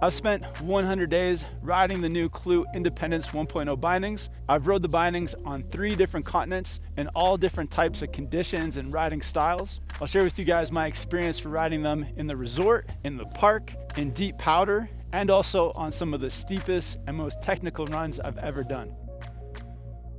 I've spent 100 days riding the new Clew Independence 1.0 bindings. I've rode the bindings on 3 different continents in all different types of conditions and riding styles. I'll share with you guys my experience for riding them in the resort, in the park, in deep powder, and also on some of the steepest and most technical runs I've ever done.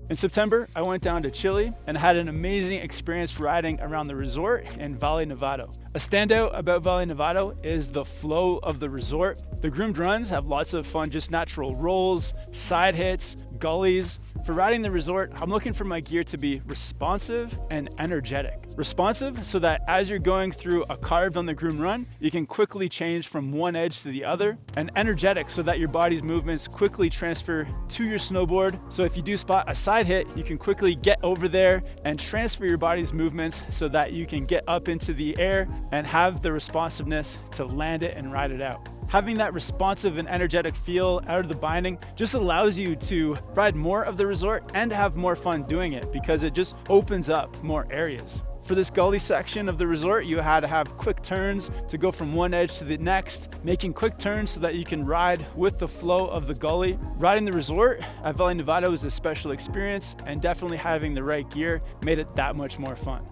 In September, I went down to Chile and had an amazing experience riding around the resort in Valle Nevado. A standout about Valle Nevado is the flow of the resort. The groomed runs have lots of fun, just natural rolls, side hits, gullies. For riding the resort, I'm looking for my gear to be responsive and energetic. Responsive so that as you're going through a carve on the groomed run, you can quickly change from one edge to the other. And energetic so that your body's movements quickly transfer to your snowboard. So if you do spot a side hit, you can quickly get over there and transfer your body's movements so that you can get up into the air and have the responsiveness to land it and ride it out. Having that responsive and energetic feel out of the binding just allows you to ride more of the resort and have more fun doing it because it just opens up more areas. For this gully section of the resort, you had to have quick turns to go from one edge to the next, making quick turns so that you can ride with the flow of the gully. Riding the resort at Valle Nevado was a special experience, and definitely having the right gear made it that much more fun.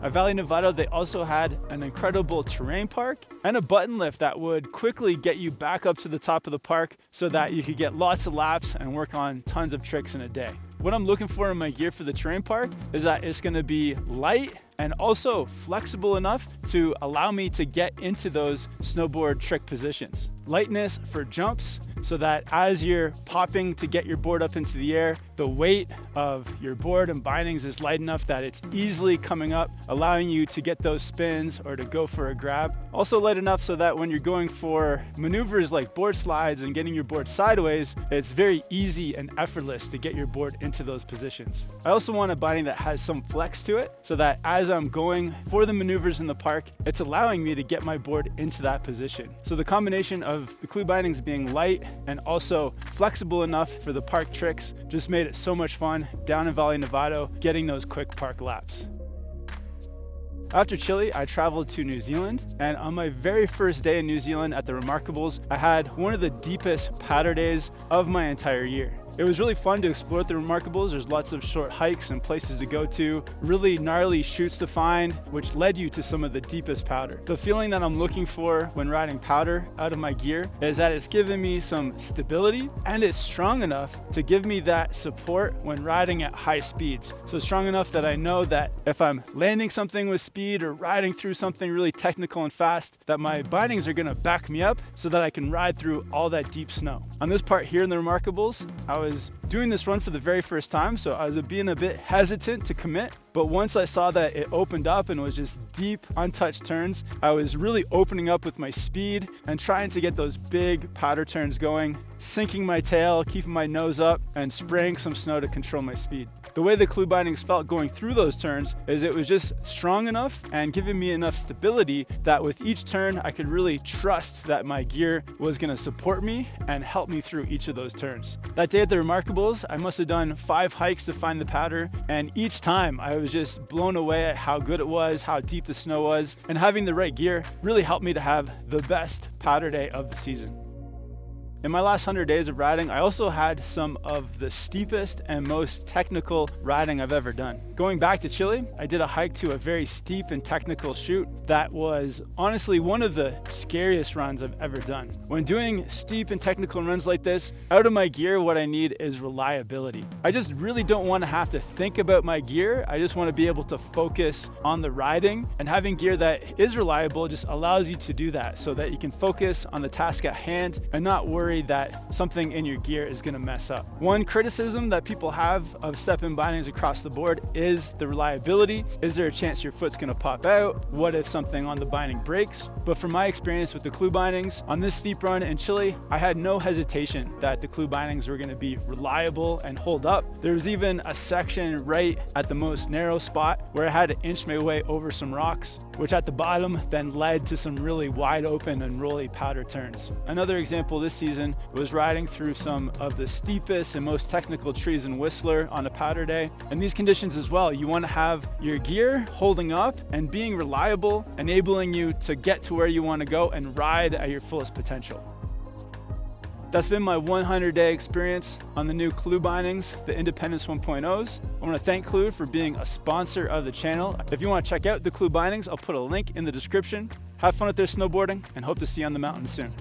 At Valle Nevado, they also had an incredible terrain park and a button lift that would quickly get you back up to the top of the park so that you could get lots of laps and work on tons of tricks in a day. What I'm looking for in my gear for the terrain park is that it's going to be light and also flexible enough to allow me to get into those snowboard trick positions. Lightness for jumps so that as you're popping to get your board up into the air, the weight of your board and bindings is light enough that it's easily coming up, allowing you to get those spins or to go for a grab. Also light enough so that when you're going for maneuvers like board slides and getting your board sideways, it's very easy and effortless to get your board into those positions. I also want a binding that has some flex to it so that as I'm going for the maneuvers in the park, it's allowing me to get my board into that position. So the combination of the Clew bindings being light and also flexible enough for the park tricks just made it so much fun down in Valle Nevado getting those quick park laps. After Chile, I traveled to New Zealand, and on my very first day in New Zealand at the Remarkables, I had one of the deepest powder days of my entire year. It was really fun to explore at the Remarkables. There's lots of short hikes and places to go to, really gnarly chutes to find, which led you to some of the deepest powder. The feeling that I'm looking for when riding powder out of my gear is that it's giving me some stability and it's strong enough to give me that support when riding at high speeds. So strong enough that I know that if I'm landing something with speed or riding through something really technical and fast, that my bindings are gonna back me up so that I can ride through all that deep snow. On this part here in the Remarkables, I was doing this run for the very first time, so I was being a bit hesitant to commit. But once I saw that it opened up and was just deep, untouched turns, I was really opening up with my speed and trying to get those big powder turns going, sinking my tail, keeping my nose up, and spraying some snow to control my speed. The way the Clew bindings felt going through those turns is it was just strong enough and giving me enough stability that with each turn, I could really trust that my gear was gonna support me and help me through each of those turns. That day at the Remarkables, I must have done 5 hikes to find the powder, and each time I was just blown away at how good it was, how deep the snow was, and having the right gear really helped me to have the best powder day of the season. In my last 100 days of riding, I also had some of the steepest and most technical riding I've ever done. Going back to Chile, I did a hike to a very steep and technical chute that was honestly one of the scariest runs I've ever done. When doing steep and technical runs like this, out of my gear, what I need is reliability. I just really don't want to have to think about my gear. I just want to be able to focus on the riding, and having gear that is reliable just allows you to do that so that you can focus on the task at hand and not worry that something in your gear is going to mess up. One criticism that people have of step-in bindings across the board is the reliability. Is there a chance your foot's going to pop out? What if something on the binding breaks? But from my experience with the Clew bindings, on this steep run in Chile, I had no hesitation that the Clew bindings were going to be reliable and hold up. There was even a section right at the most narrow spot where I had to inch my way over some rocks, which at the bottom then led to some really wide open and rolly powder turns. Another example this season season was riding through some of the steepest and most technical trees in Whistler on a powder day. In these conditions as well, you want to have your gear holding up and being reliable, enabling you to get to where you want to go and ride at your fullest potential. That's been my 100-day experience on the new Clew bindings, the Independence 1.0s. I want to thank Clew for being a sponsor of the channel. If you want to check out the Clew bindings, I'll put a link in the description. Have fun with their snowboarding and hope to see you on the mountain soon.